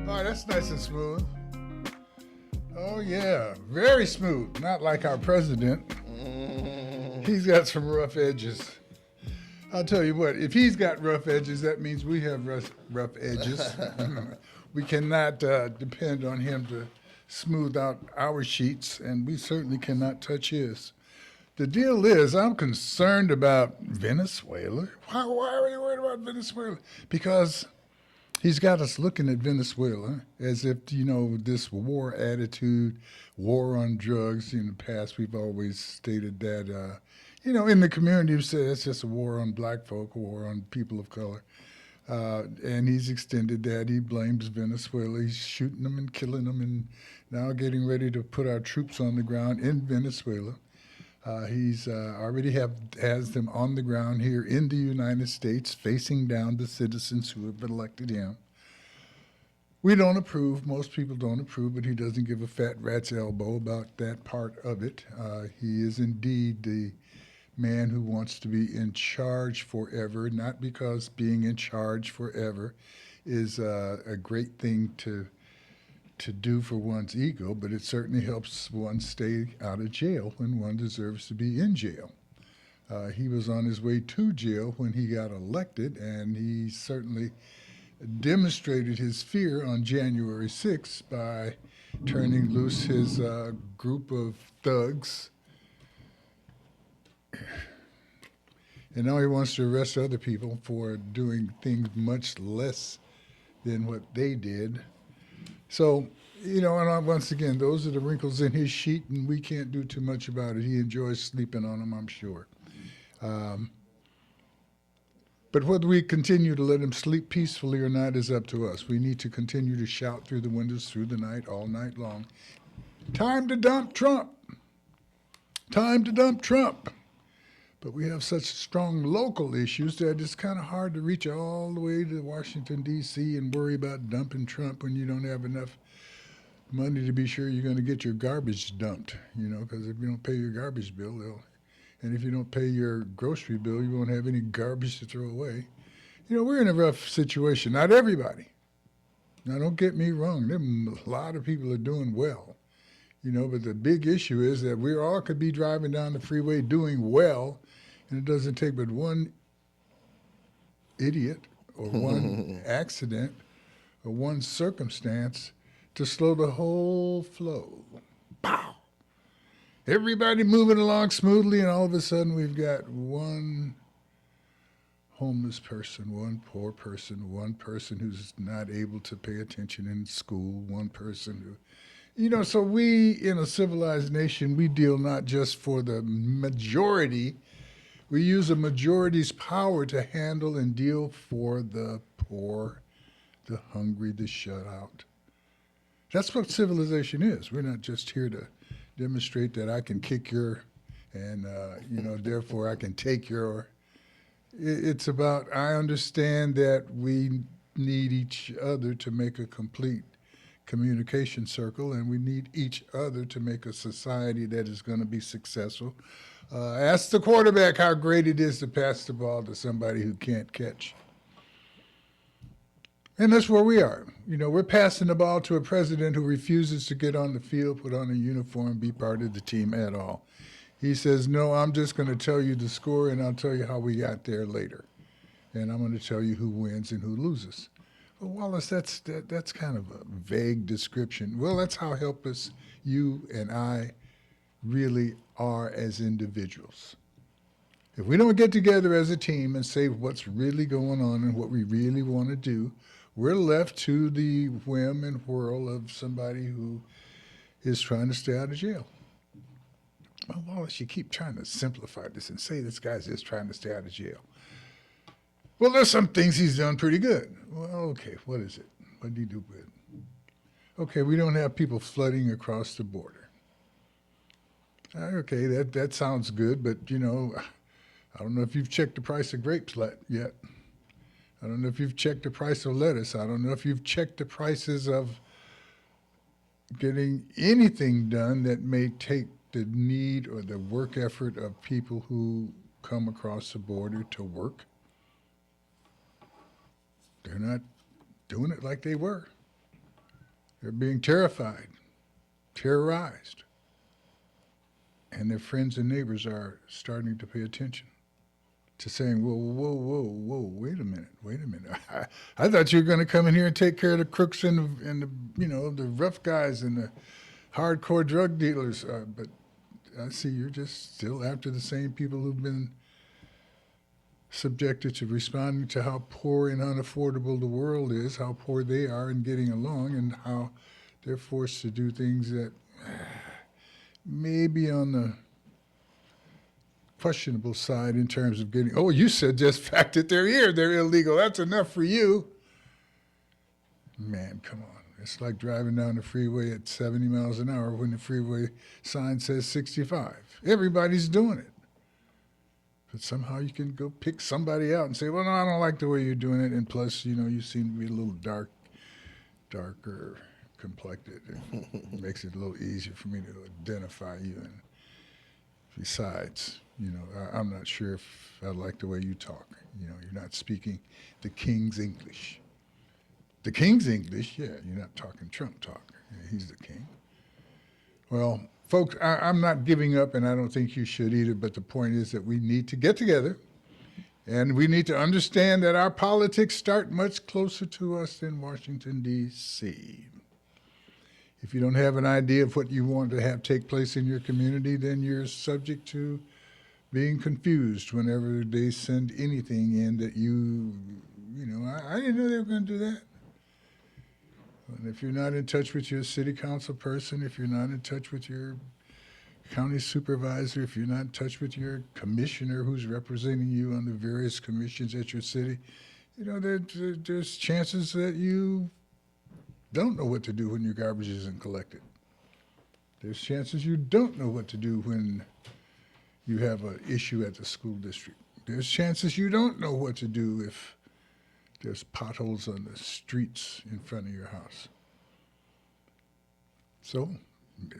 Oh, that's nice and smooth. Oh, yeah. Very smooth. Not like our president. He's got some rough edges. I'll tell you what, if he's got rough edges, that means we have rough edges. We cannot depend on him to smooth out our sheets, and we certainly cannot touch his. The deal is, I'm concerned about Venezuela. Why are you worried about Venezuela? Because he's got us looking at Venezuela as if, this war attitude, war on drugs. In the past, we've always stated that, in the community, we said it's just a war on black folk, a war on people of color. And he's extended that. He blames Venezuela. He's shooting them and killing them and now getting ready to put our troops on the ground in Venezuela. He's already has them on the ground here in the United States, facing down the citizens who have elected him. We don't approve. Most people don't approve, but he doesn't give a fat rat's elbow about that part of it. He is indeed the man who wants to be in charge forever, not because being in charge forever is a great thing to do for one's ego, but it certainly helps one stay out of jail when one deserves to be in jail. He was on his way to jail when he got elected, and he certainly demonstrated his fear on January 6th by turning loose his group of thugs. And now he wants to arrest other people for doing things much less than what they did. So, and once again, those are the wrinkles in his sheet, and we can't do too much about it. He enjoys sleeping on them, I'm sure. But whether we continue to let him sleep peacefully or not is up to us. We need to continue to shout through the windows through the night, all night long. Time to dump Trump. Time to dump Trump. But we have such strong local issues that it's kind of hard to reach all the way to Washington, D.C. and worry about dumping Trump when you don't have enough money to be sure you're going to get your garbage dumped, because if you don't pay your garbage bill, and if you don't pay your grocery bill, you won't have any garbage to throw away. We're in a rough situation. Not everybody. Now, don't get me wrong. A lot of people are doing well, but the big issue is that we all could be driving down the freeway doing well, and it doesn't take but one idiot or one accident or one circumstance to slow the whole flow. Pow! Everybody moving along smoothly, and all of a sudden we've got one homeless person, one poor person, one person who's not able to pay attention in school, one person who... So we, in a civilized nation, we deal not just for the majority, we use a majority's power to handle and deal for the poor, the hungry, the shut out. That's what civilization is. We're not just here to demonstrate that I can kick your, and, therefore I can take your. It's about, I understand that we need each other to make a complete communication circle, and we need each other to make a society that is going to be successful. Ask the quarterback how great it is to pass the ball to somebody who can't catch. And that's where we are. We're passing the ball to a president who refuses to get on the field, put on a uniform, be part of the team at all. He says, no, I'm just going to tell you the score, and I'll tell you how we got there later. And I'm going to tell you who wins and who loses. Well, Wallace, that's kind of a vague description. Well, that's how helpless you and I really are as individuals. If we don't get together as a team and say what's really going on and what we really want to do, we're left to the whim and whirl of somebody who is trying to stay out of jail. Well, Wallace, you keep trying to simplify this and say this guy's just trying to stay out of jail. Well, there's some things he's done pretty good. Well, okay, what is it? What did he do good? Okay, we don't have people flooding across the border. Okay, that sounds good, but, I don't know if you've checked the price of grapes yet. I don't know if you've checked the price of lettuce. I don't know if you've checked the prices of getting anything done that may take the need or the work effort of people who come across the border to work. They're not doing it like they were. They're being terrified, terrorized. And their friends and neighbors are starting to pay attention to saying, whoa, whoa, whoa, whoa, wait a minute. I thought you were going to come in here and take care of the crooks and the rough guys and the hardcore drug dealers. But I see you're just still after the same people who've been subjected to responding to how poor and unaffordable the world is, how poor they are in getting along, and how they're forced to do things that maybe on the questionable side in terms of getting, oh, you said just fact that they're here, they're illegal, that's enough for you. Man, come on. It's like driving down the freeway at 70 miles an hour when the freeway sign says 65. Everybody's doing it. But somehow you can go pick somebody out and say, well, no, I don't like the way you're doing it. And plus, you seem to be a little darker complected. It makes it a little easier for me to identify you. And besides, I'm not sure if I like the way you talk. You're not speaking the King's English. The King's English, yeah, you're not talking Trump talk. Yeah, he's the king. Well, folks, I'm not giving up, and I don't think you should either, but the point is that we need to get together, and we need to understand that our politics start much closer to us than Washington, D.C. If you don't have an idea of what you want to have take place in your community, then you're subject to being confused whenever they send anything in that I didn't know they were going to do that. And if you're not in touch with your city council person, if you're not in touch with your county supervisor, if you're not in touch with your commissioner who's representing you on the various commissions at your city, there's chances that you don't know what to do when your garbage isn't collected. There's chances you don't know what to do when you have an issue at the school district. There's chances you don't know what to do if there's potholes on the streets in front of your house. So,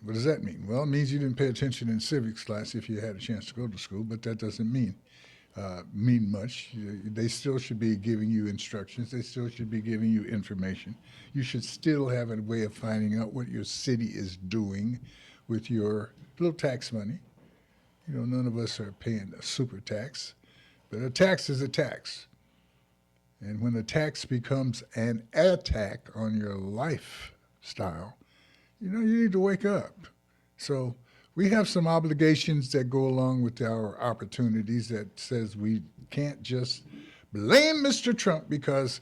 what does that mean? Well, it means you didn't pay attention in civics class if you had a chance to go to school, but that doesn't mean much. They still should be giving you instructions. They still should be giving you information. You should still have a way of finding out what your city is doing with your little tax money. None of us are paying a super tax, but a tax is a tax. And when a tax becomes an attack on your lifestyle, you need to wake up. So we have some obligations that go along with our opportunities that says we can't just blame Mr. Trump because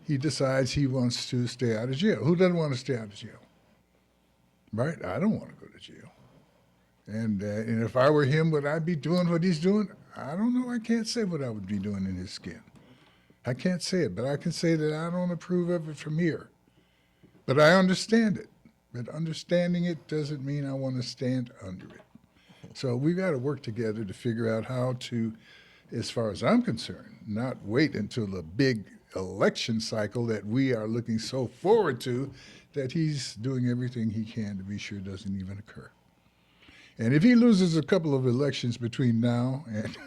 he decides he wants to stay out of jail. Who doesn't want to stay out of jail? Right? I don't want to go to jail. And if I were him, would I be doing what he's doing? I don't know. I can't say what I would be doing in his skin. I can't say it, but I can say that I don't approve of it from here. But I understand it. But understanding it doesn't mean I want to stand under it. So we've got to work together to figure out how to, as far as I'm concerned, not wait until the big election cycle that we are looking so forward to that he's doing everything he can to be sure it doesn't even occur. And if he loses a couple of elections between now and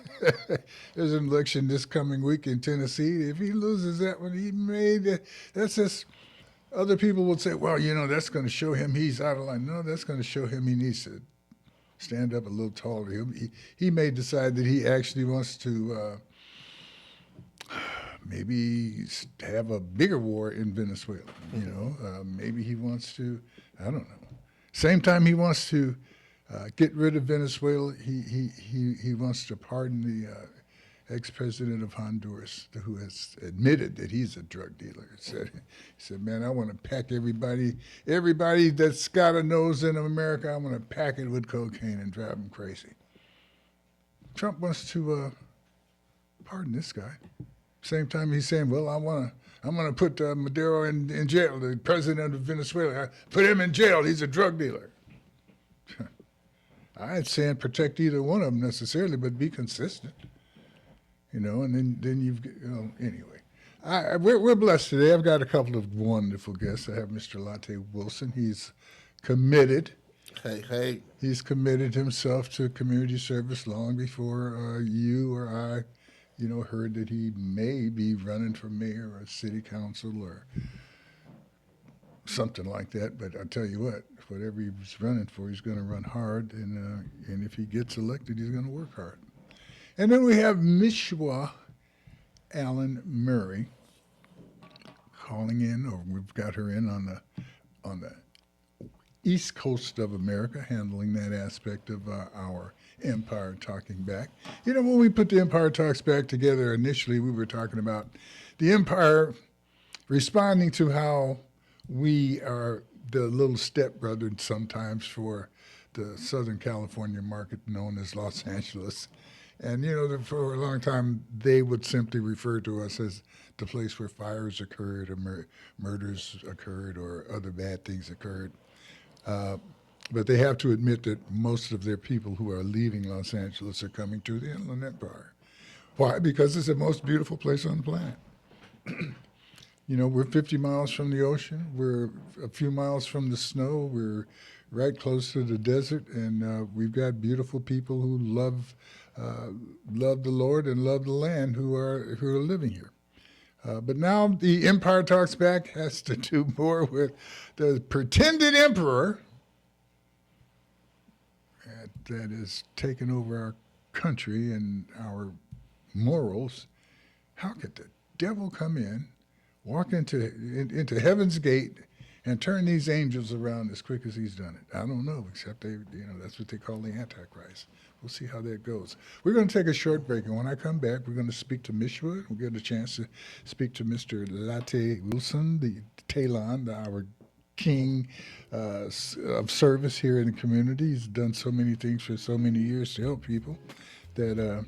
there's an election this coming week in Tennessee, if he loses that one, that's just, other people will say, well, that's going to show him he's out of line. No, that's going to show him he needs to stand up a little taller. He may decide that he actually wants to maybe have a bigger war in Venezuela. Maybe he wants to, I don't know. Same time he wants to get rid of Venezuela, he wants to pardon the ex-president of Honduras, who has admitted that he's a drug dealer. He said, man, I want to pack everybody that's got a nose in America, I want to pack it with cocaine and drive them crazy. Trump wants to pardon this guy. Same time he's saying, well, I'm going to put Maduro in jail, the president of Venezuela. Put him in jail, he's a drug dealer. I ain't saying protect either one of them necessarily, but be consistent. And then you've, anyway. We're blessed today. I've got a couple of wonderful guests. I have Mr. Latte Wilson. He's committed. Hey. He's committed himself to community service long before you or I, heard that he may be running for mayor or city council or something like that. But I tell you what, whatever he's running for, he's going to run hard, and if he gets elected, he's going to work hard. And then we have Mishwa Allen Murray calling in, or we've got her in on the east coast of America, handling that aspect of our Empire Talking Back. You know, when we put the Empire Talks Back together initially, we were talking about the Empire responding to how we are the little stepbrother sometimes for the Southern California market known as Los Angeles. And, you know, for a long time, they would simply refer to us as the place where fires occurred or murders occurred or other bad things occurred. Uh, but they have to admit that most of their people who are leaving Los Angeles are coming to the Inland Empire. Why? Because it's the most beautiful place on the planet. You know, we're 50 miles from the ocean. We're a few miles from the snow. We're right close to the desert, and we've got beautiful people who uh, love the Lord and love the land who are living here. But now the Empire Talks Back has to do more with the pretended emperor that has taken over our country and our morals. How could the devil come in, walk into heaven's gate, and turn these angels around as quick as he's done it? I don't know, except that's what they call the Antichrist. We'll see how that goes. We're going to take a short break, and when I come back, we're going to speak to Mishwa. We'll get a chance to speak to Mr. Latte Wilson, the Talon, our king of service here in the community. He's done so many things for so many years to help people that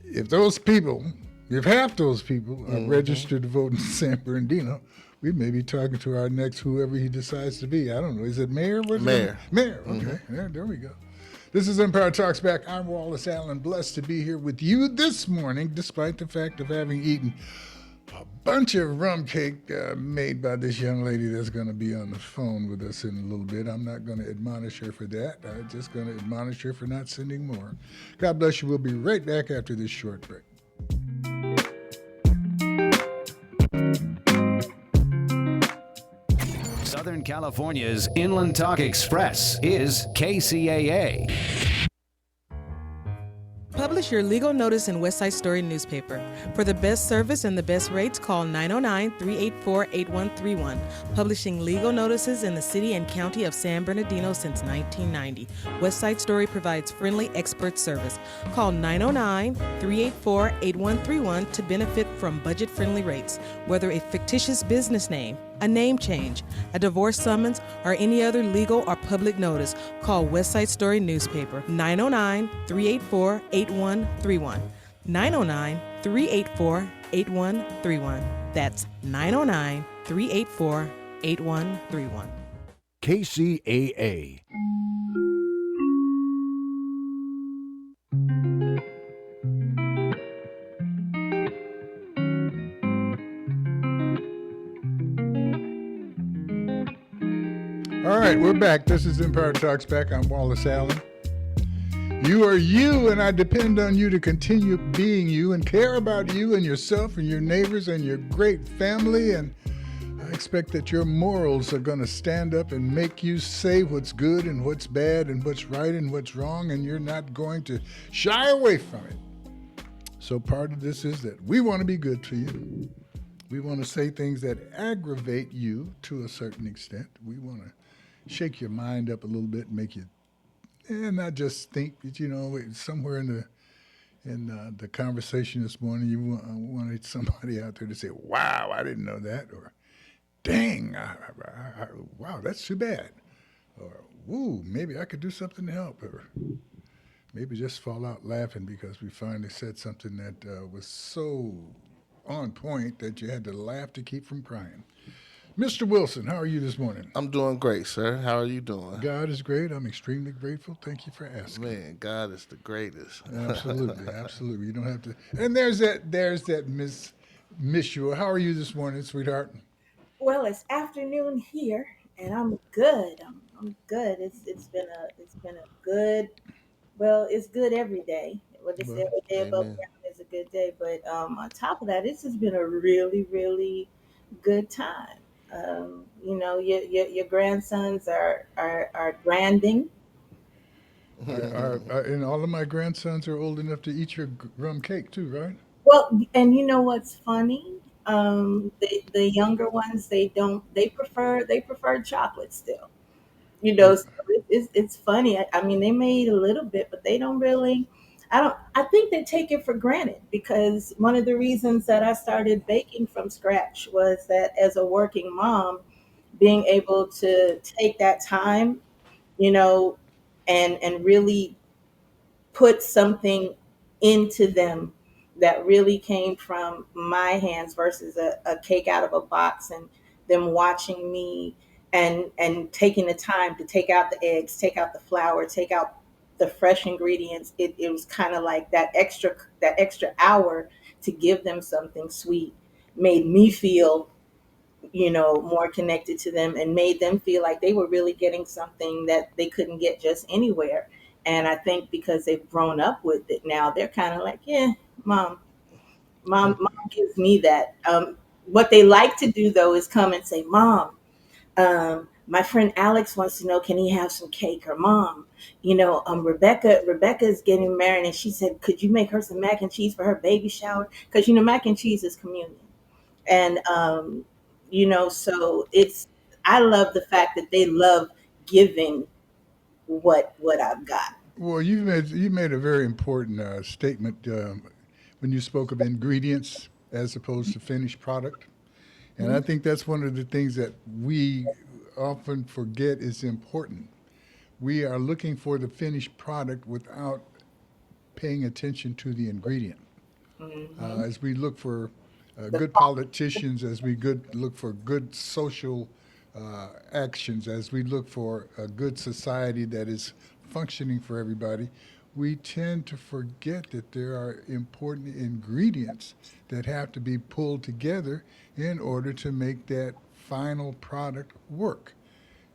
if those people, if half those people are registered to vote in San Bernardino, we may be talking to our next whoever he decides to be. I don't know. Is it mayor? What's Mayor. Mayor. Okay. There we go. This is Empire Talks Back. I'm Wallace Allen, blessed to be here with you this morning, despite the fact of having eaten a bunch of rum cake made by this young lady that's going to be on the phone with us in a little bit. I'm not going to admonish her for that. I'm just going to admonish her for not sending more. God bless you. We'll be right back after this short break. Southern California's Inland Talk Express is KCAA. Publish your legal notice in West Side Story newspaper. For the best service and the best rates, call 909-384-8131. Publishing legal notices in the city and county of San Bernardino since 1990. West Side Story provides friendly expert service. Call 909-384-8131 to benefit from budget-friendly rates. Whether a fictitious business name, a name change, a divorce summons, or any other legal or public notice, call West Side Story newspaper 909-384-8131. 909-384-8131. That's 909-384-8131. KCAA. All right, we're back. This is Empire Talks Back. I'm Wallace Allen. You are you, and I depend on you to continue being you and care about you and yourself and your neighbors and your great family. And I expect that your morals are going to stand up and make you say what's good and what's bad and what's right and what's wrong, and you're not going to shy away from it. So part of this is that we want to be good to you. We want to say things that aggravate you to a certain extent. We want to shake your mind up a little bit and make you, and not just think that, somewhere in the conversation this morning, you wanted somebody out there to say, wow, I didn't know that, or dang, wow, that's too bad, or woo, maybe I could do something to help, or maybe just fall out laughing because we finally said something that was so on point that you had to laugh to keep from crying. Mr. Wilson, how are you this morning? I'm doing great, sir. How are you doing? God is great. I'm extremely grateful. Thank you for asking. Man, God is the greatest. Absolutely, absolutely. You don't have to. And there's that Miss Mishua. How are you this morning, sweetheart? Well, it's afternoon here, and I'm good. I'm good. It's been a good. Well, it's good every day. What they say, Well, every day above Amen. ground is a good day. But on top of that, this has been a really, really good time. Your grandsons are granding. And all of my grandsons are old enough to eat your rum cake too, right? Well, and you know what's funny? The younger ones, they prefer chocolate still. So it's funny. I mean, they may eat a little bit, but they don't really. I think they take it for granted, because one of the reasons that I started baking from scratch was that as a working mom, being able to take that time, you know, and really put something into them that really came from my hands versus a cake out of a box, and them watching me and taking the time to take out the eggs, take out the flour, take out the fresh ingredients. It was kind of like that extra hour to give them something sweet made me feel, more connected to them, and made them feel like they were really getting something that they couldn't get just anywhere. And I think because they've grown up with it now, they're kind of like, yeah, mom, mom gives me that. What they like to do though is come and say, mom, my friend Alex wants to know, can he have some cake? Or mom, Rebecca is getting married, and she said, could you make her some mac and cheese for her baby shower? Because mac and cheese is communion. And so I love the fact that they love giving what I've got. Well, you made a very important statement when you spoke of ingredients as opposed to finished product, and I Mhm. think that's one of the things that we often forget is important. We are looking for the finished product without paying attention to the ingredient. Mhm. As we look for The good politicians, as we look for good social actions, as we look for a good society that is functioning for everybody, we tend to forget that there are important ingredients that have to be pulled together in order to make that final product work.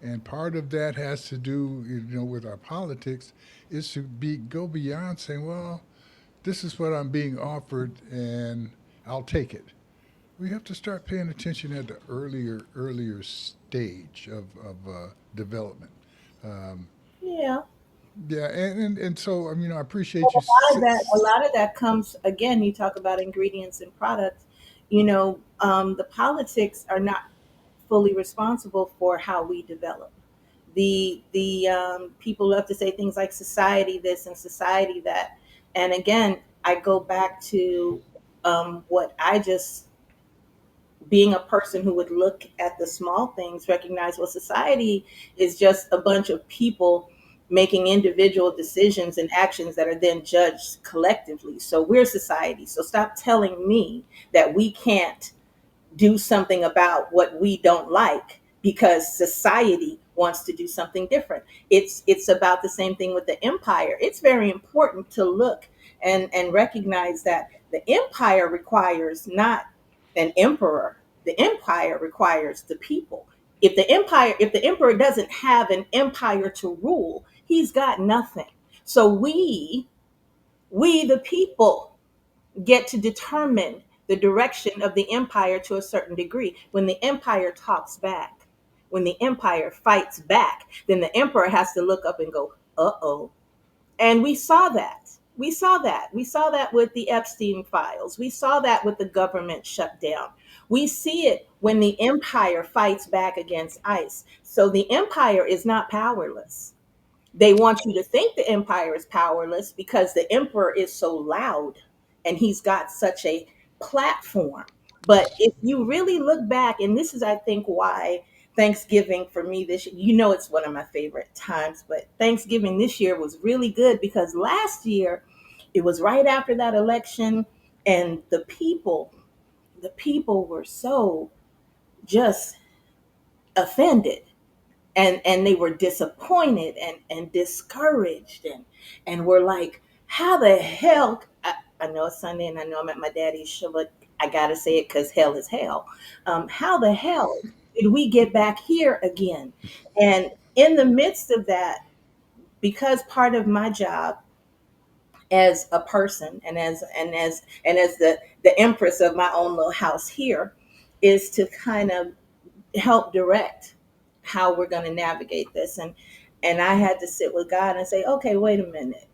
And part of that has to do, with our politics, is to go beyond saying, well, this is what I'm being offered and I'll take it. We have to start paying attention at the earlier stage of development. Um, Yeah. yeah, and so I Well, appreciate you. a lot of that comes, again, you talk about ingredients and products. The politics are not fully responsible for how we develop. The people love to say things like society this and society that, and again, I go back to what I just being a person who would look at the small things, recognize, well, society is just a bunch of people making individual decisions and actions that are then judged collectively. So we're society. So stop telling me that we can't do something about what we don't like because society wants to do something different. It's about the same thing with the empire. It's very important to look and recognize that the empire requires not an emperor. The empire requires the people. If the emperor doesn't have an empire to rule, he's got nothing. So we the people get to determine the direction of the empire to a certain degree. When the empire talks back, when the empire fights back, then the emperor has to look up and go, uh oh. And we saw that. We saw that. We saw that with the Epstein files. We saw that with the government shutdown. We see it when the empire fights back against ICE. So the empire is not powerless. They want you to think the empire is powerless because the emperor is so loud and he's got such a platform. But if you really look back, and this is, I think, why Thanksgiving for me this year, it's one of my favorite times, but Thanksgiving this year was really good because last year it was right after that election, and the people were so just offended, and they were disappointed and discouraged, and were like, how the hell, I know it's Sunday and I know I'm at my daddy's show, but I gotta say it because hell is hell. How the hell did we get back here again? And in the midst of that, because part of my job as a person, and as the empress of my own little house here, is to kind of help direct how we're going to navigate this. And I had to sit with God and say, okay, wait a minute.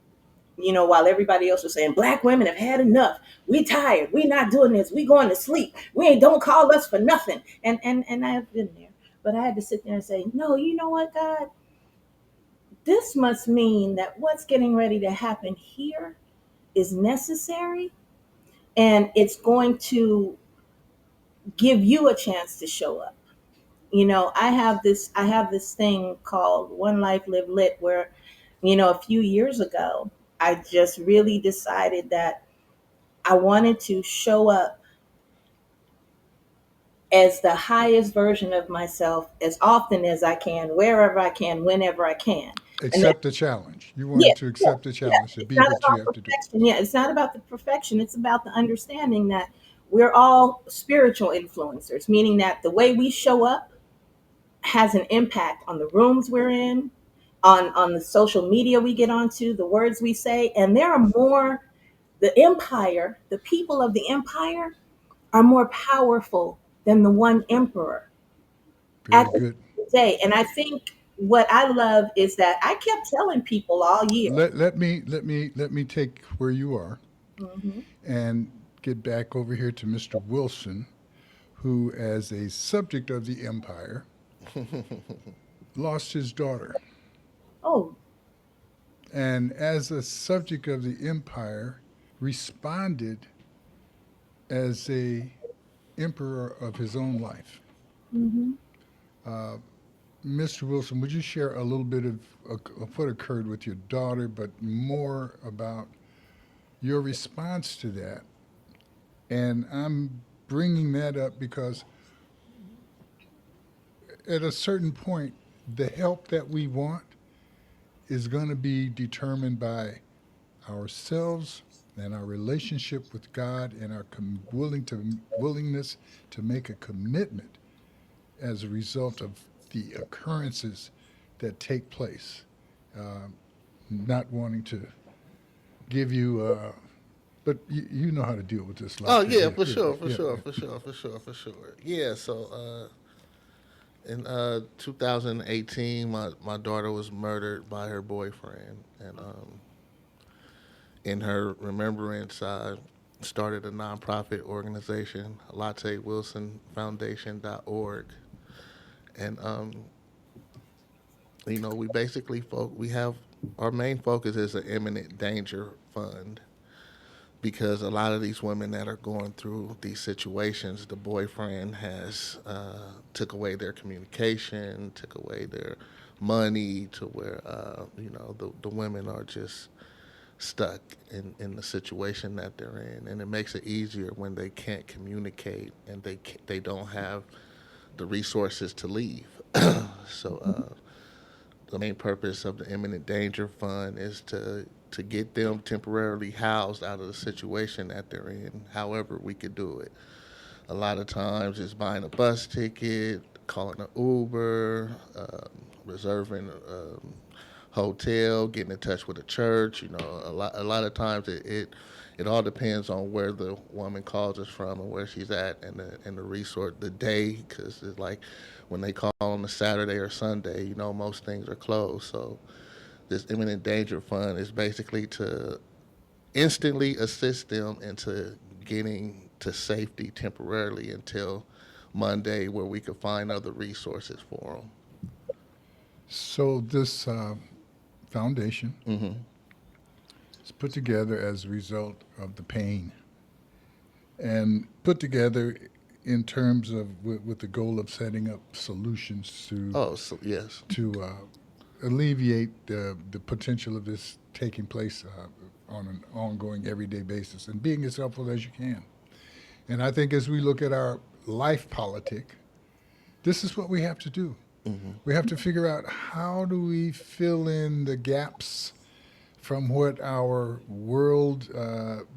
You know, while everybody else was saying, Black women have had enough. We tired. We not doing this. We going to sleep. We ain't, don't call us for nothing. And I have been there. But I had to sit there and say, no, you know what, God? This must mean that what's getting ready to happen here is necessary, and it's going to give you a chance to show up. You know, I have this thing called One Life Live Lit, where, you know, a few years ago I just really decided that I wanted to show up as the highest version of myself as often as I can, wherever I can, whenever I can. And that, Accept the challenge. You yeah, wanted to yeah, accept the yeah. challenge to It's be not what you about have to do. perfection. Yeah, it's not about the perfection. It's about the understanding that we're all spiritual influencers, meaning that the way we show up has an impact on the rooms we're in, on the social media we get onto, the words we say. And there are more, the people of the empire are more powerful than the one emperor at Very the end good. of the day. And I think what I love is that I kept telling people all year. Let me take where you are Mhm. and get back over here to Mr. Wilson, who, as a subject of the empire, lost his daughter. Oh, And as a subject of the empire, responded as a emperor of his own life. hmm. Mr. Wilson, would you share a little bit of what occurred with your daughter, but more about your response to that? And I'm bringing that up because at a certain point, the help that we want is going to be determined by ourselves and our relationship with God and our willingness to make a commitment as a result of the occurrences that take place. Not wanting to give you, but you know how to deal with this like Oh that. yeah, Yeah, for yeah, sure, for yeah, sure, yeah. for sure, for sure, for sure. Yeah, so in 2018, my daughter was murdered by her boyfriend, and in her remembrance, I started a nonprofit organization, Latte Wilson Foundation.org, and you know, we basically we have our main focus is an imminent danger fund because a lot of these women that are going through these situations, the boyfriend has took away their communication, took away their money, to where you know the women are just stuck in the situation that they're in, and it makes it easier when they can't communicate and they don't have the resources to leave. So the main purpose of the imminent danger fund is to get them temporarily housed out of the situation that they're in. However, we could do it. A lot of times, it's buying a bus ticket, calling an Uber, reserving a hotel, getting in touch with a church. You know, a lot of times it all depends on where the woman calls us from and where she's at, and the resort, the day, because it's like when they call on a Saturday or Sunday, you know, most things are closed. So this imminent danger fund is basically to instantly assist them into getting to safety temporarily until Monday, where we could find other resources for So this foundation them. is put together as a result of the pain and put together in terms of with the goal of setting up solutions Oh, so yes. to alleviate the potential of this taking place on an ongoing everyday basis and being as helpful as you can. And I think as we look at our life politic, this is what we have to do. We have to figure out how do we fill in the gaps from what our world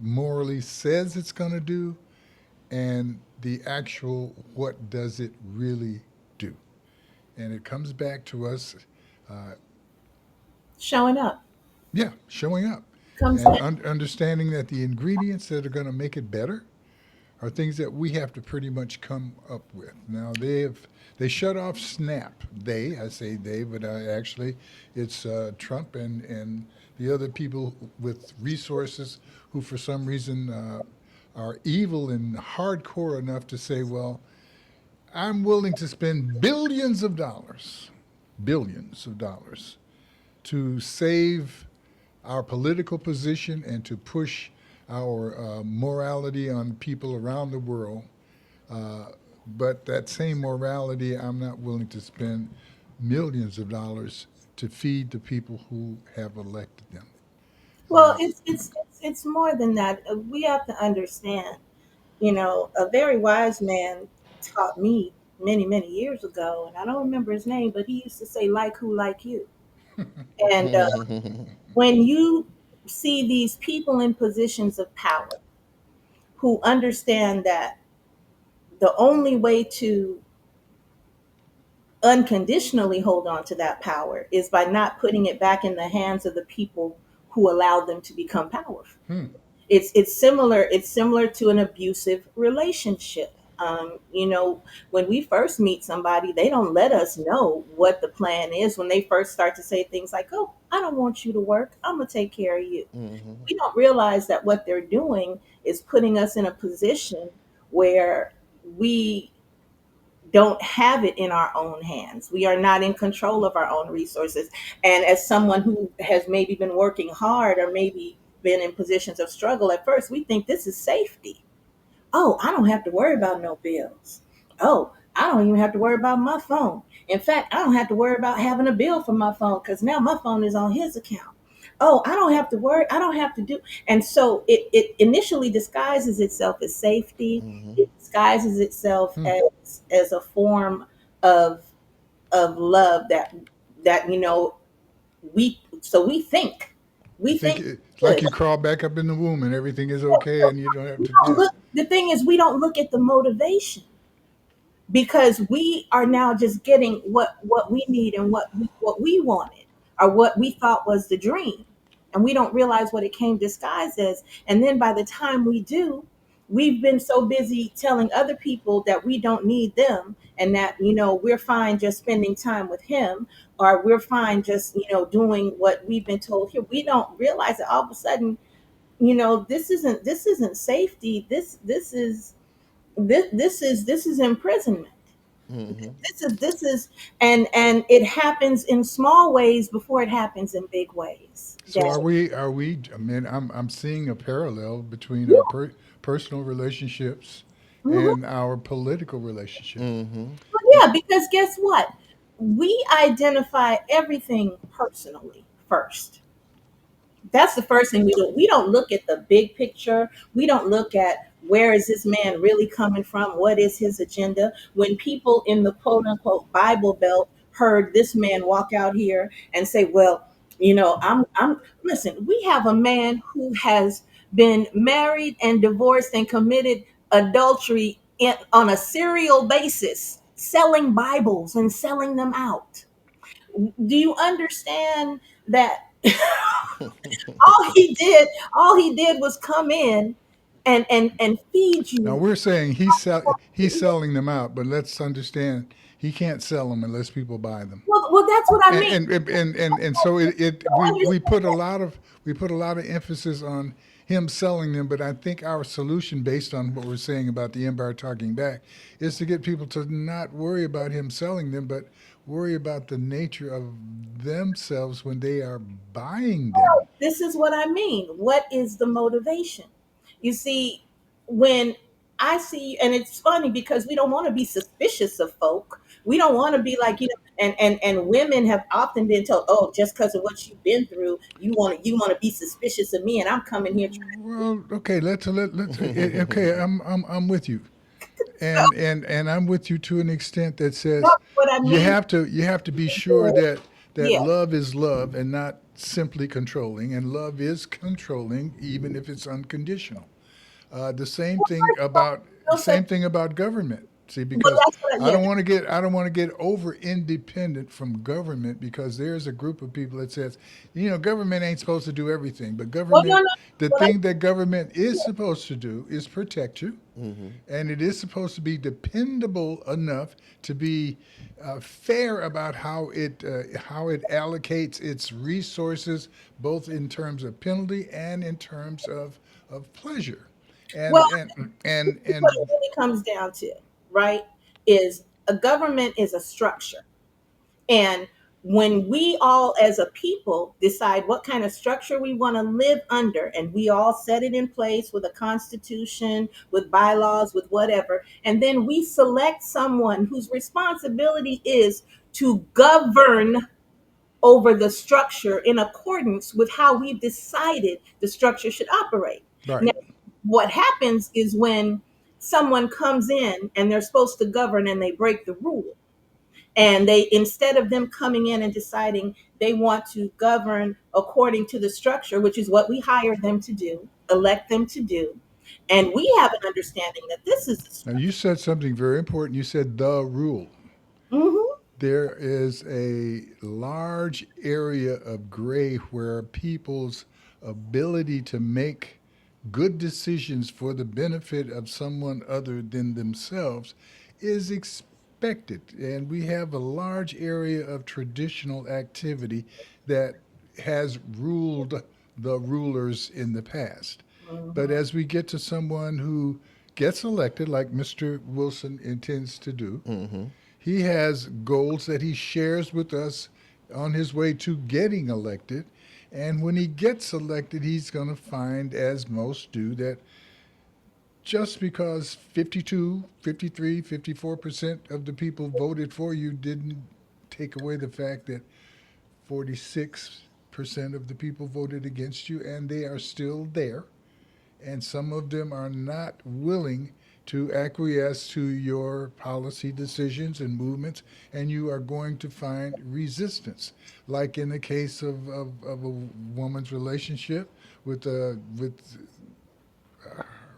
morally says it's going to do and the actual what does it really do. And it comes back to us, Showing up yeah, showing up comes and back. understanding that the ingredients that are going to make it better are things that we have to pretty much come up with. Now they shut off SNAP. I say they, but actually it's Trump and the other people with resources who for some reason are evil and hardcore enough to say, well, I'm willing to spend billions of dollars to save our political position and to push our morality on people around the world. But that same morality, I'm not willing to spend millions of dollars to feed the people who have elected them. Well, it's more than that. We have to understand. A very wise man taught me many years ago, and I don't remember his name, but he used to say, "Like who, like you." And when you see these people in positions of power who understand that the only way to unconditionally hold on to that power is by not putting it back in the hands of the people who allowed them to become powerful. Hmm. It's similar to an abusive relationship. When we first meet somebody, they don't let us know what the plan is. When they first start to say things like, "Oh, I don't want you to work. I'm gonna take care of you." Hmm. We don't realize that what they're doing is putting us in a position where we don't have it in our own hands. We are not in control of our own resources. And as someone who has maybe been working hard or maybe been in positions of struggle at first, we think this is safety. Oh, I don't have to worry about no bills. Oh, I don't even have to worry about my phone. In fact, I don't have to worry about having a bill for my phone because now my phone is on his account. Oh, I don't have to worry. I don't have to do. And so it initially disguises itself as safety. Hmm. It disguises itself Hmm. as a form of love that we think You we think think it's like good. you crawl back up in the womb and everything is okay and you don't have to, yeah. The thing is, we don't look at the motivation because we are now just getting what we need and what we wanted or what we thought was the dream, and we don't realize what it came disguised as. And then by the time we do, we've been so busy telling other people that we don't need them and that we're fine just spending time with him, or we're fine just doing what we've been told here. We don't realize that all of a sudden, this isn't safety. This is imprisonment. Hmm. This is and it happens in small ways before it happens in big ways. So That I mean, I'm seeing a parallel between yeah, our personal relationships mhm. and our political relationship. Hmm. Yeah, because guess what? We identify everything personally first. That's the first thing we do. We don't look at the big picture. We don't look at where is this man really coming from? What is his agenda? When people in the quote unquote Bible Belt heard this man walk out here and say, "Well, I'm listen, we have a man who has been married and divorced and committed adultery on a serial basis, selling Bibles and selling them out. Do you understand that all he did was come in and feed Now you? we're saying he's selling them out, but let's understand he can't sell them unless people buy them. Well, that's what I mean. And so we Understand. put a lot of emphasis on him selling them, but I think our solution, based on what we're saying about the empire talking back, is to get people to not worry about him selling them, but worry about the nature of themselves when they are buying them. This is what I mean. What is the motivation? You see, when I see, and it's funny because we don't want to be suspicious of folk. We don't want to be like, and women have often been told, "Oh, just because of what you've been through, you want to be suspicious of me," and I'm coming here trying Well, okay, okay, I'm with you. And I'm with you to an extent that to know says what I mean. you have to be sure that Yeah. love is love and not simply controlling, and love is controlling even if it's unconditional. The No such same thing about government. See, Well, because that's what I, yeah. I don't want to get over independent from government, because there's a group of people that says, government ain't supposed to do everything, but Well, no, government, no. the What I, thing that government is supposed to do is protect you, and it is supposed to be dependable enough to be fair about how it allocates its resources, both in terms of penalty and in terms of pleasure, well, what it and really comes down to, right, is a government is a structure. And when we all as a people decide what kind of structure we want to live under, and we all set it in place with a constitution, with bylaws, with whatever, and then we select someone whose responsibility is to govern over the structure in accordance with how we've decided the structure should operate. right. Now, what happens is when someone comes in and they're supposed to govern and they break the rule, and they, instead of them coming in and deciding they want to govern according to the structure, which is what we hire them to do, elect them to do, and we have an understanding that this is the Now, you structure. said something very important. You said the rule. Hmm. There is a large area of gray where people's ability to make good decisions for the benefit of someone other than themselves is expected. And we have a large area of traditional activity that has ruled the rulers in the past. But Hmm. as we get to someone who gets elected, like Mr. Wilson intends to do, he has goals that he shares with us on his way to getting elected. And when he gets elected, he's going to find, as most do, that just because 52, 53, 54% of the people voted for you didn't take away the fact that 46% of the people voted against you, and they are still there, and some of them are not willing to acquiesce to your policy decisions and movements, and you are going to find resistance. Like in the case of a woman's relationship with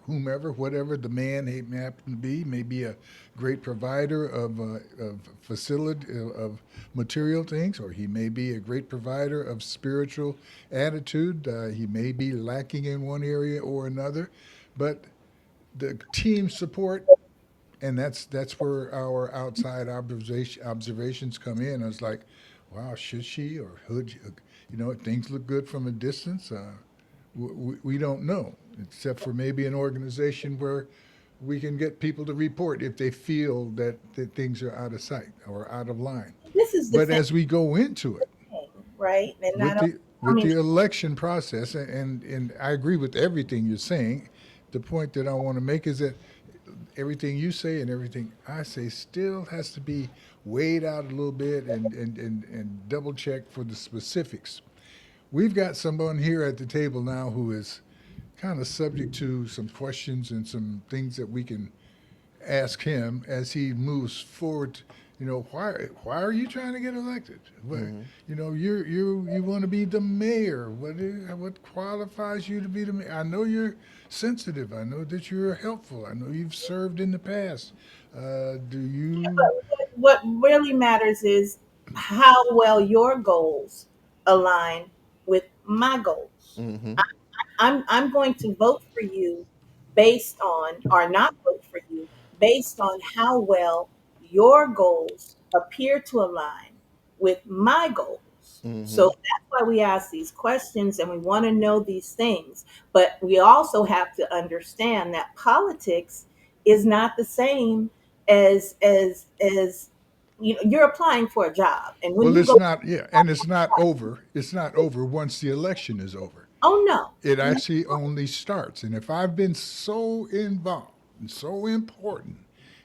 whomever, whatever the man may happen to be, may be a great provider of facility, of material things, or he may be a great provider of spiritual attitude. He may be lacking in one area or another, but the team support, and that's where our outside observations come in. It's like, wow, should she or should things look good from a distance. We don't know, except for maybe an organization where we can get people to report if they feel that things are out of sight or out of line. This is the But as we go into it, thing, right? And I with don't, the I with mean, the election process, and I agree with everything you're saying. The point that I want to make is that everything you say and everything I say still has to be weighed out a little bit and double checked for the specifics. We've got someone here at the table now who is kind of subject to some questions and some things that we can ask him as he moves forward. Why are you trying to get elected? You want to be the mayor. What qualifies you to be the mayor? I know you're sensitive. I know that you're helpful. I know you've served in the past. Do you? what really matters is how well your goals align with my goals. Mm-hmm. I'm going to vote for you based on, or not vote for you based on how well your goals appear to align with my goals. So Mm-hmm. that's why we ask these questions and we want to know these things. But we also have to understand that politics is not the same as you're applying for a job. And when Well, you it's go, not. Yeah, and it's not over. It's not over once the election is over. oh no. It actually only starts. And if I've been so involved and so important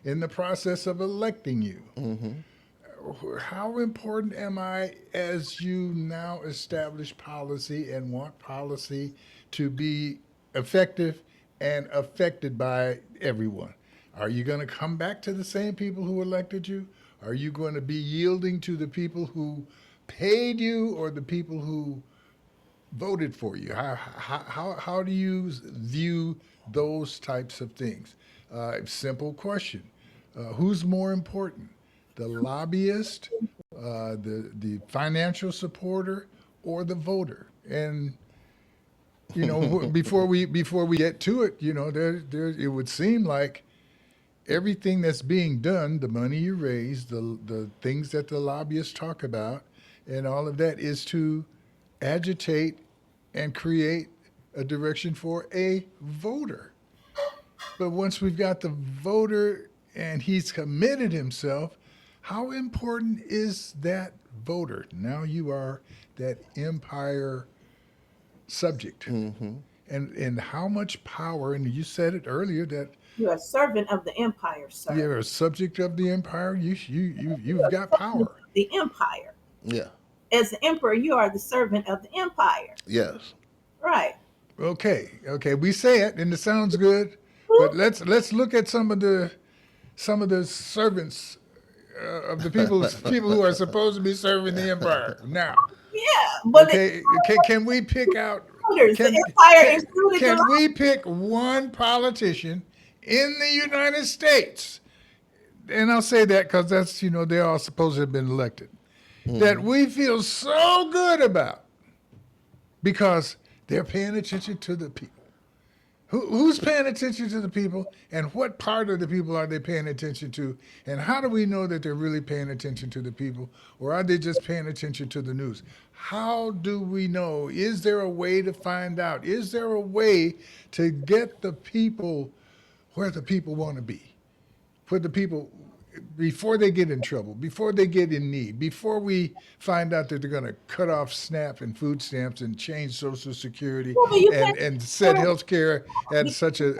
in the process of electing you, Mm-hmm. how important am I as you now establish policy and want policy to be effective and affected by everyone? Are you going to come back to the same people who elected you? Are you going to be yielding to the people who paid you or the people who voted for you? How do you view those types of things? Simple question. Who's more important, the lobbyist, the financial supporter, or the voter? And before we get to it, there it would seem like everything that's being done, the money you raise, the things that the lobbyists talk about, and all of that is to agitate and create a direction for a voter. But once we've got the voter and he's committed himself, how important is that voter? Now you are that empire subject. And how much power, and you said it earlier that You're a servant of the empire, sir. you're a subject of the empire, you've You're a got servant power. of the empire. Yeah. As the emperor, you are the servant of the empire. Yes. Right. Okay, we say it and it sounds good, but let's look at some of the servants of the people who are supposed to be serving the empire now. Yeah, but the Okay, can we pick out? founders, the Can empire can included the can we pick one politician in the United States? And I'll say that because that's they're all supposed to have been elected. That we feel so good about because they're paying attention to the people. Who's paying attention to the people, and what part of the people are they paying attention to, and how do we know that they're really paying attention to the people, or are they just paying attention to the news? How do we know? Is there a way to find out? Is there a way to get the people where the people want to be? For the people before they get in trouble, before they get in need, before we find out that they're going to cut off SNAP and food stamps and change Social Security well, you and set can't. health care at such a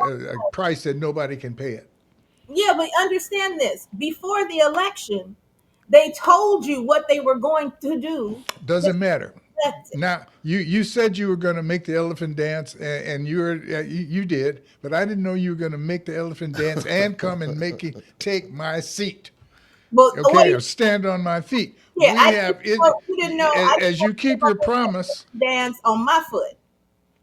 price that nobody can pay it. Yeah, but understand this. Before the election, they told you what they were going to do. Doesn't matter. That's it. Now, you said you were going to make the elephant dance, and you did, but I didn't know you were going to make the elephant dance and come and take my seat. But Okay, wait, or stand on my feet. yeah, We have it you didn't know. I as you keep your promise. dance on my foot.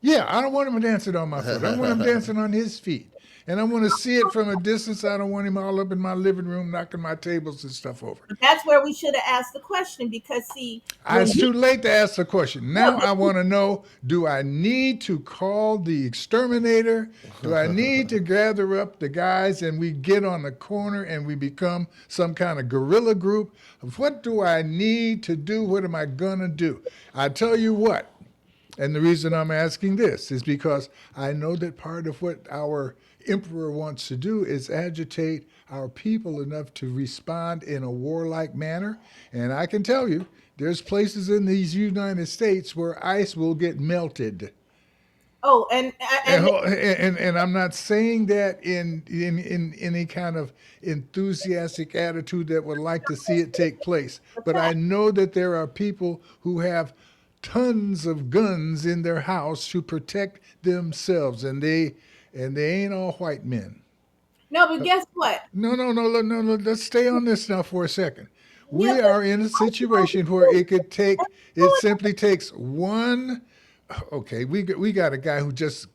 Yeah, I don't want him dancing on my foot. I want him dancing on his feet. And I want to see it from a distance. I don't want him all up in my living room knocking my tables and stuff over. But that's where we should have asked the question because see, It's when too late to ask the question. Now I want to know, do I need to call the exterminator? Do I need to gather up the guys and we get on the corner and we become some kind of guerrilla group? What do I need to do? What am I going to do? I tell you what, and the reason I'm asking this is because I know that part of what our emperor wants to do is agitate our people enough to respond in a warlike manner. And I can tell you, there's places in these United States where ice will get melted. oh, And I'm not saying that in any kind of enthusiastic attitude that would like to see it take place. But I know that there are people who have tons of guns in their house to protect themselves, and they ain't all white men. no, but guess what? No. Let's stay on this now for a second. Yeah, We but are in a situation where it simply takes one. Okay, we got a guy who just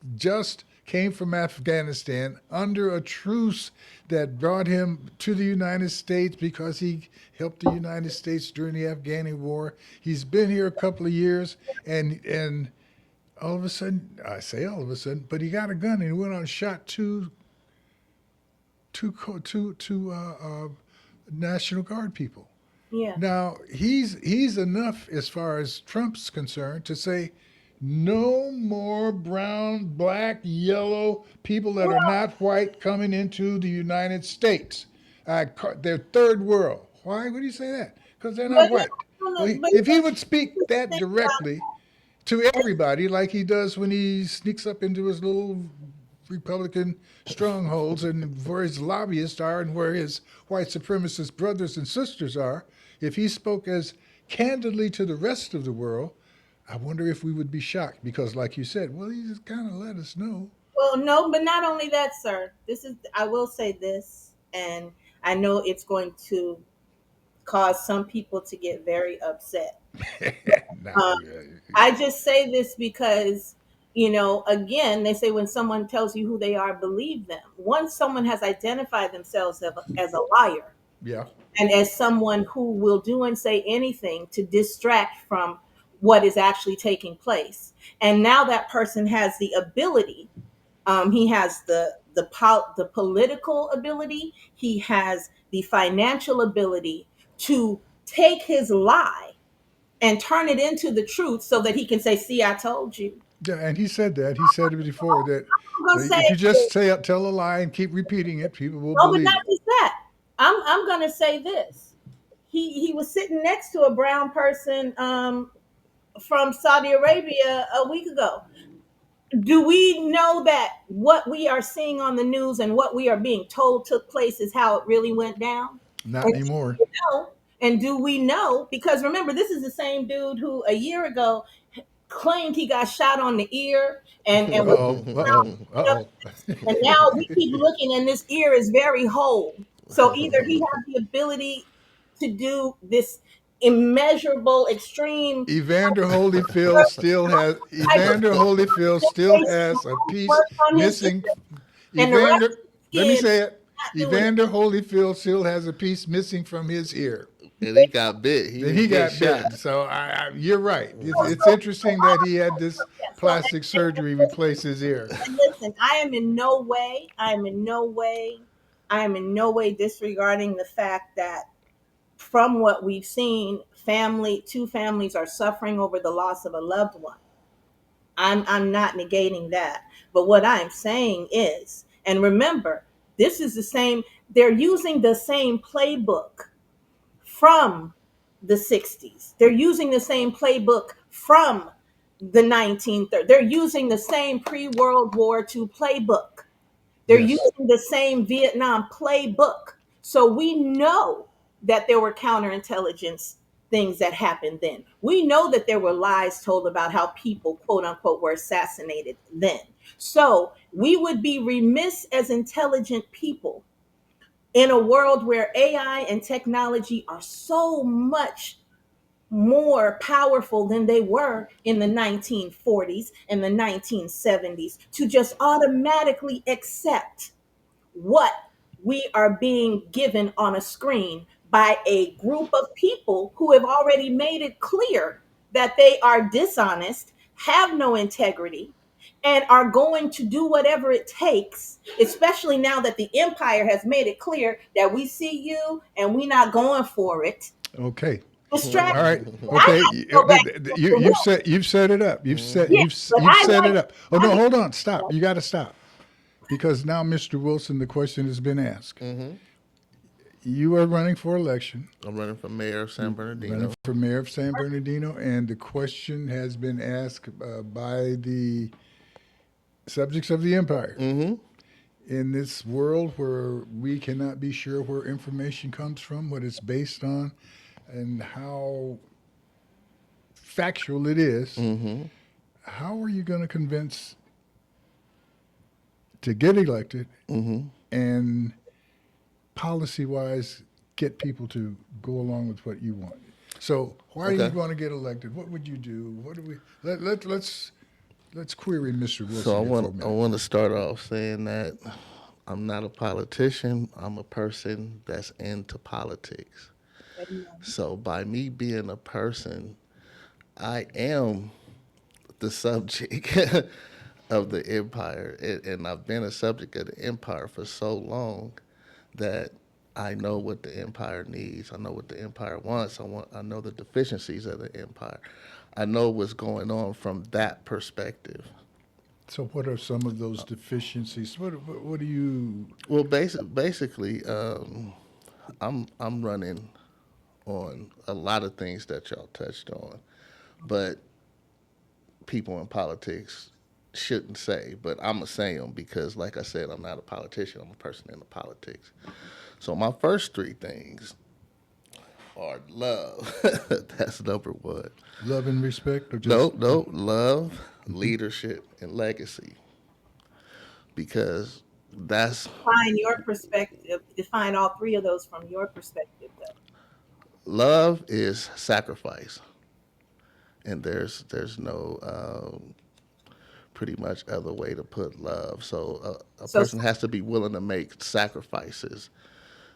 came from Afghanistan under a truce that brought him to the United States because he helped the United States during the Afghani war. He's been here a couple of years, and all of a sudden, I say all of a sudden, but he got a gun and he went out and shot two National Guard people. yeah. Now he's enough as far as Trump's concerned to say no more brown, black, yellow people that are not white coming into the United States. They're third world. Why would he say that? Because they're not But white. Well, but if he would speak that think about directly to everybody, like he does when he sneaks up into his little Republican strongholds and where his lobbyists are and where his white supremacist brothers and sisters are, if he spoke as candidly to the rest of the world, I wonder if we would be shocked because, like you said, well, he just kind of let us know. well, no, but not only that, sir. This is I will say this, and I know it's going to cause some people to get very upset. Nah, Um, I just say this because Again, they say when someone tells you who they are, believe them. Once someone has identified themselves as a liar Yeah. and as someone who will do and say anything to distract from what is actually taking place, and now that person has the ability, he has the political ability, he has the financial ability to take his lie and turn it into the truth so that he can say, see, I told you. Yeah, and he said that. He said it before that I'm gonna say if you just tell a lie and keep repeating it, people will no, but not believe it. just that. I'm gonna say this. He was sitting next to a brown person from Saudi Arabia a week ago. Do we know that what we are seeing on the news and what we are being told took place is how it really went down? Not And anymore. know, and do we know? Because remember, this is the same dude who a year ago claimed he got shot on the ear and was Uh-oh. Uh-oh. Uh-oh. and now we keep looking and this ear is very whole. So either he has the ability to do this immeasurable extreme type of Evander Holyfield still has a piece work on his missing. ear, and the rest Evander, of his let me skin say it. not doing it. Evander Holyfield still has a piece missing from his ear. And he got bit. He Then didn't he get got shot. bit. So you're right. It's So interesting that he had this so plastic surgery replace his ear. and listen, I am in no way disregarding the fact that from what we've seen, two families are suffering over the loss of a loved one. I'm not negating that. But what I'm saying is, and remember, this is the same, they're using the same playbook from the 60s. They're using the same playbook from the 1930s. They're using the same pre-World War II playbook. They're Yes. using the same Vietnam playbook. So we know that there were counterintelligence things that happened then. We know that there were lies told about how people, quote unquote, were assassinated then. So we would be remiss as intelligent people in a world where AI and technology are so much more powerful than they were in the 1940s and the 1970s to just automatically accept what we are being given on a screen by a group of people who have already made it clear that they are dishonest, have no integrity, and are going to do whatever it takes, especially now that the empire has made it clear that we see you and we're not going for it. Okay. All Distract. right. I Okay. have to go back to Mr. Will. You've set it up. Yeah, but You've I set it like up. Oh I no, mean, hold on. Stop. You got to stop. Because now, Mr. Wilson, the question has been asked. You are running for election, I'm running for mayor of San Bernardino. running for mayor of San Bernardino, and the question has been asked by the subjects of the empire. In this world where we cannot be sure where information comes from, what it's based on, and how factual it is, how are you going to convince to get elected and policy wise get people to go along with what you want? So why are you Okay. going to get elected? What would you do? What do we let's query Mr. So Wilson here for a I minute. want to start off saying that I'm not a politician. I'm a person that's into politics. So by me being a person, I am the subject of the empire, and I've been a subject of the empire for so long that I know what the empire needs. I know what the empire wants. I know the deficiencies of the empire. I know what's going on from that perspective. So what are some of those deficiencies? What do you? Well, basically, I'm running on a lot of things that y'all touched on, but people in politics shouldn't say. But I'm gonna say them because, like I said, I'm not a politician. I'm a person in the politics. So my first three things are love. That's number one. Love and respect, or just No, love, leadership, and legacy. Because that's Define your perspective. Define all three of those from your perspective, though. love is sacrifice, and there's no pretty much other way to put love. So a So person has to be willing to make sacrifices,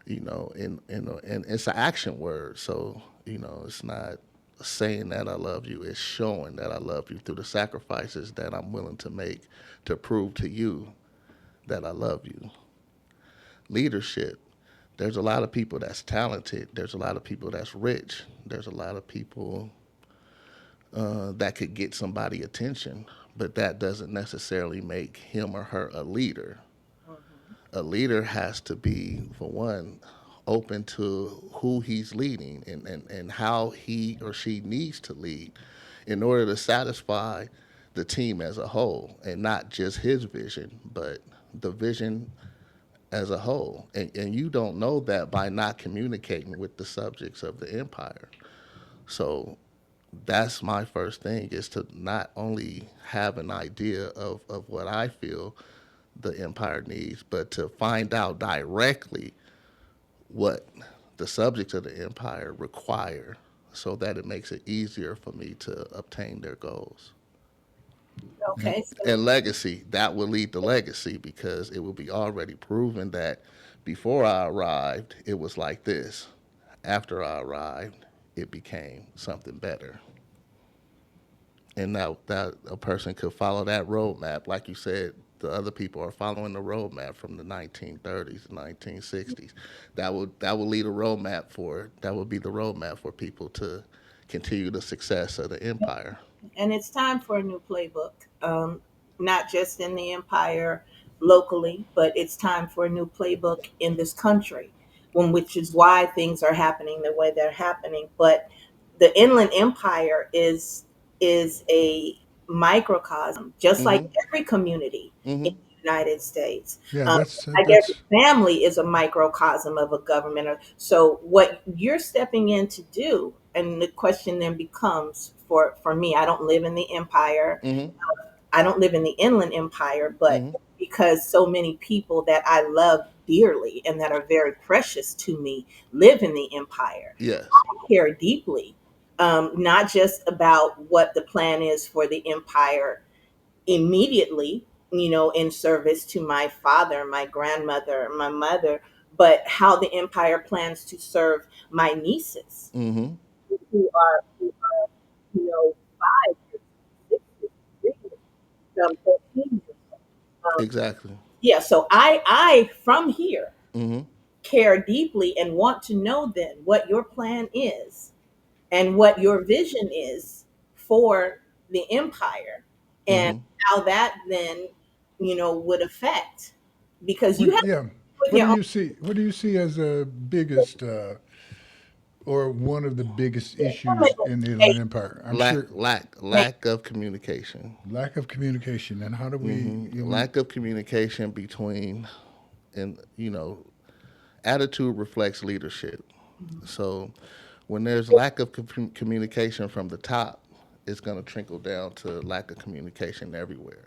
and it's an action word. So, it's not saying that I love you, it's showing that I love you through the sacrifices that I'm willing to make to prove to you that I love you. Leadership. There's a lot of people that's talented. There's a lot of people that's rich. There's a lot of people that could get somebody attention, but that doesn't necessarily make him or her a leader. A leader has to be, for one, open to who he's leading and how he or she needs to lead in order to satisfy the team as a whole, and not just his vision, but the vision as a whole. And you don't know that by not communicating with the subjects of the empire. So that's my first thing, is to not only have an idea of what I feel the empire needs, but to find out directly what the subjects of the empire require, so that it makes it easier for me to obtain their goals. okay, so And legacy, that will lead to legacy, because it will be already proven that before I arrived, it was like this. After I arrived, it became something better. And now that a person could follow that roadmap, like you said, the other people are following the roadmap from the 1930s, 1960s. That will lead a roadmap for that will be the roadmap for people to continue the success of the empire. and it's time for a new playbook, not just in the empire locally, but it's time for a new playbook in this country, which is why things are happening the way they're happening. But the Inland Empire is a microcosm, just like Mhm. every community in Mhm. the United States. Yeah, Um, that's like every that's family is a microcosm of a government. So what you're stepping in to do, and the question then becomes for me, I don't live in the empire. Mhm. I don't live in the Inland Empire, but Mhm. because so many people that I love dearly and that are very precious to me live in the empire, Yes. care deeply, not just about what the plan is for the empire immediately, in service to my father, my grandmother, my mother, but how the empire plans to serve my nieces Mhm. who are 5 years, 6 years, 3 years, 14 years. Exactly. Yeah, so I from here Mhm. care deeply and want to know then what your plan is and what your vision is for the empire, and Mhm. how that then would affect, because you what, have to yeah. put What your do own. you see? What do you see as the biggest or one of the biggest issues in the Inland Empire? I'm sure Lack of communication. lack of communication. And how do we? Lack of communication and attitude reflects leadership. So when there's lack of communication from the top, it's going to trickle down to lack of communication everywhere.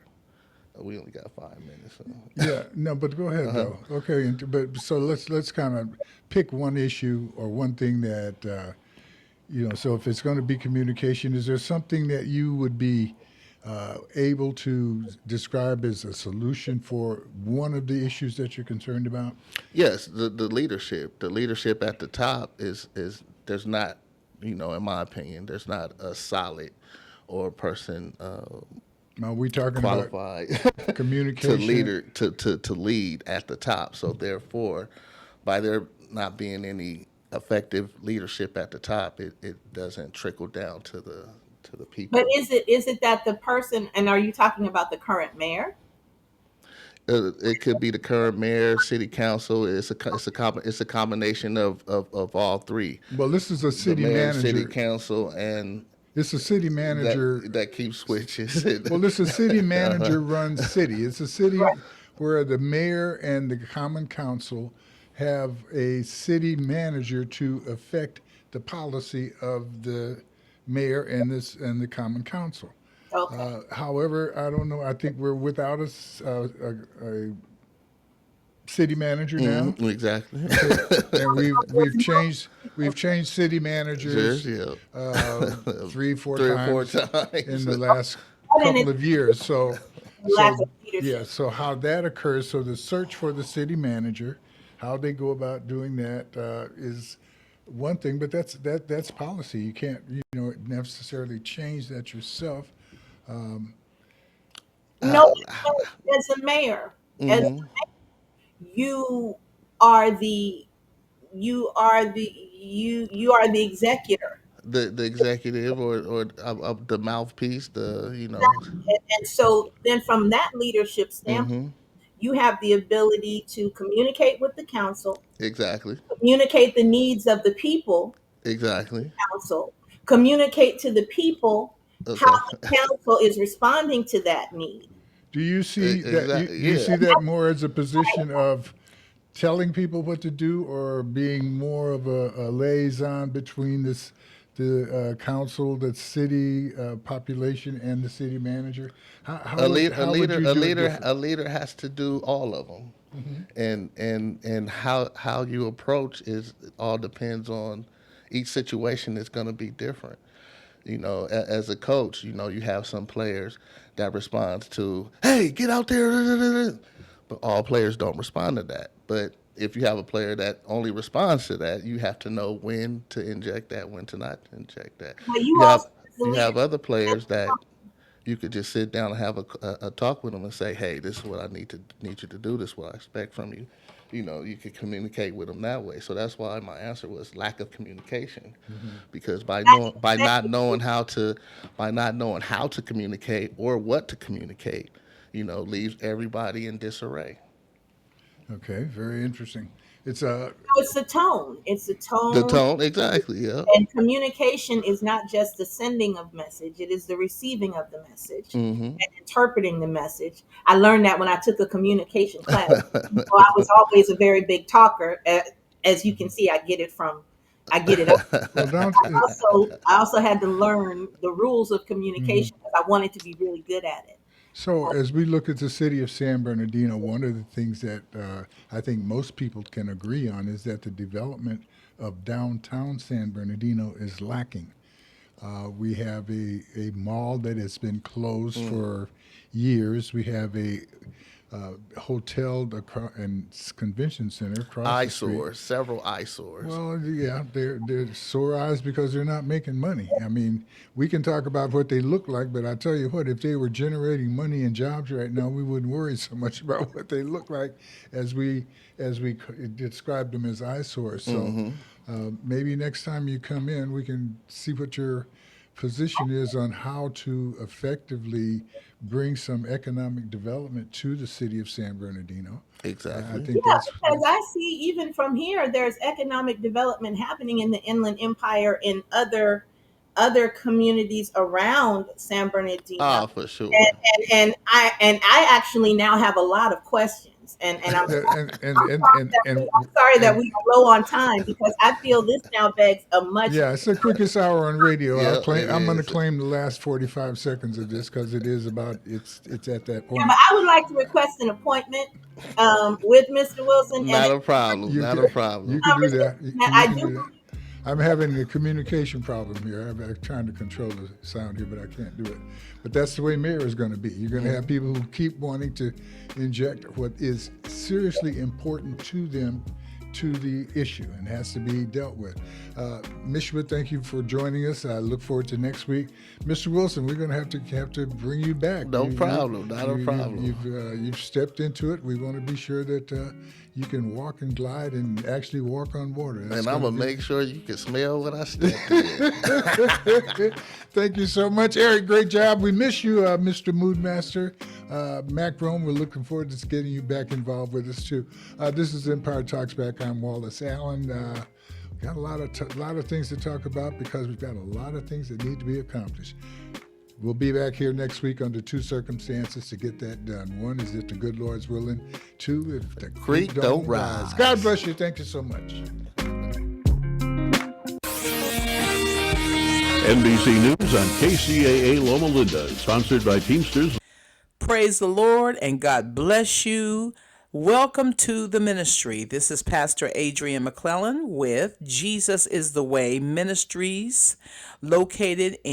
We only got 5 minutes. So. Yeah, no, but go ahead though. Okay, but so let's kind of pick one issue or one thing that So if it's going to be communication, is there something that you would be able to describe as a solution for one of the issues that you're concerned about? Yes, the leadership at the top is there's not, in my opinion, there's not a solid or a person Are we talking about qualified communication? to lead at the top. So therefore, by there not being any effective leadership at the top, it doesn't trickle down to the But people. is it that the person, and are you talking about the current mayor? It could be the current mayor, city council. It's a combination of all three, Well, this is a the city mayor, city manager. council, and It's a city manager. that keeps switches. Well, this is a city Uh-huh. manager run city. It's a city where the mayor and the common council have a city manager to affect the policy of the mayor and the common council. Okay. However, I don't know. I think we're without a city manager now. Exactly. Okay, and we've changed city Sure, managers yeah. three, four Three or four times times. in the last And couple it's of years. So, lack so of yeah. leadership. So how that occurs. So the search for the city manager, how they go about doing that is one thing. But that's policy. You can't necessarily change that yourself. No, as a mayor, as you are the you are the executor. The executive or the mouthpiece, the you know. And so then from that leadership standpoint, you have the ability to communicate with the council, Exactly. communicate the needs of the people, Exactly. council, communicate to the people how Okay. the council is responding to that need. Do you see that? Exactly. Do you Yeah. see that more as a position of telling people what to do, or being more of a liaison between the council, the city population, and the city manager? A leader, How would you do it different? a leader has to do all of them, and how you approach is all depends on each situation is going to be different. As a coach, you have some players that responds to, "Hey, get out there," but all players don't respond to that. But if you have a player that only responds to that, you have to know when to inject that, when to not inject that. But you You have also, as a you leader, have other players that you could just sit down and have a talk with them and say, "Hey, this is what I need you to do. This is what I expect from you." You could communicate with them that way. So that's why my answer was lack of communication, because by not knowing how to communicate or what to communicate, leaves everybody in disarray. Okay, very interesting. It's a it's the tone. It's the The tone. tone, exactly. Yeah. And communication is not just the sending of message, it is the receiving of the message and interpreting the message. I learned that when I took a communication class. I was always a very big talker. As you can see, I get it out. well, don't. I also had to learn the rules of communication because I wanted to be really good at it. So, as we look at the city of San Bernardino, one of the things that I think most people can agree on is that the development of downtown San Bernardino is lacking. We have a mall that has been closed for years. We have a hotel and convention center across the street. Eyesores, several eyesores. Well, yeah, they're sore eyes because they're not making money. I mean, we can talk about what they look like, but I tell you what, if they were generating money and jobs right now, we wouldn't worry so much about what they look like as we describe them as eyesores. So maybe next time you come in, we can see what your position is on how to effectively bring some economic development to the city of San Bernardino. I Exactly. think Yeah, that's because I see even from here, there's economic development happening in the Inland Empire in other communities around San Bernardino. Ah, for sure. And I actually now have a lot of questions. And I'm sorry I'm sorry that and we are low on time because I feel this now begs a much. yeah, it's the quickest hour on radio. Yeah, it I'm going to is. claim the last 45 seconds of this because it is about it's at that Yeah, point. but I would like to request an appointment with Mr. Wilson and Not a problem. You Not can a problem. you can do that. conversation. You I can do do that. I'm having a communication problem here. I'm trying to control the sound here, but I can't do it. But that's the way mayor is going to be. You're going to have people who keep wanting to inject what is seriously important to them to the issue and has to be dealt with. Mishma, thank you for joining us. I look forward to next week. Mr. Wilson, we're going to have to bring you back. No problem. Not a problem. You've stepped into it. We want to be sure that you can walk and glide and actually walk on water. And I'm going to make sure you can smell what I step in. Thank you so much, Eric. Great job. We miss you, Mr. Moodmaster. Mac Rome, we're looking forward to getting you back involved with us too. This is Empire Talks Back. I'm Wallace Allen. Got a lot of things to talk about because we've got a lot of things that need to be accomplished. We'll be back here next week under two circumstances to get that done. One is if the good Lord's willing. Two, if the creek don't rise. God bless you. Thank you so much. NBC News on KCAA Loma Linda, sponsored by Teamsters. Praise the Lord and God bless you. Welcome to the ministry. This is Pastor Adrian McClellan with Jesus is the Way Ministries, located in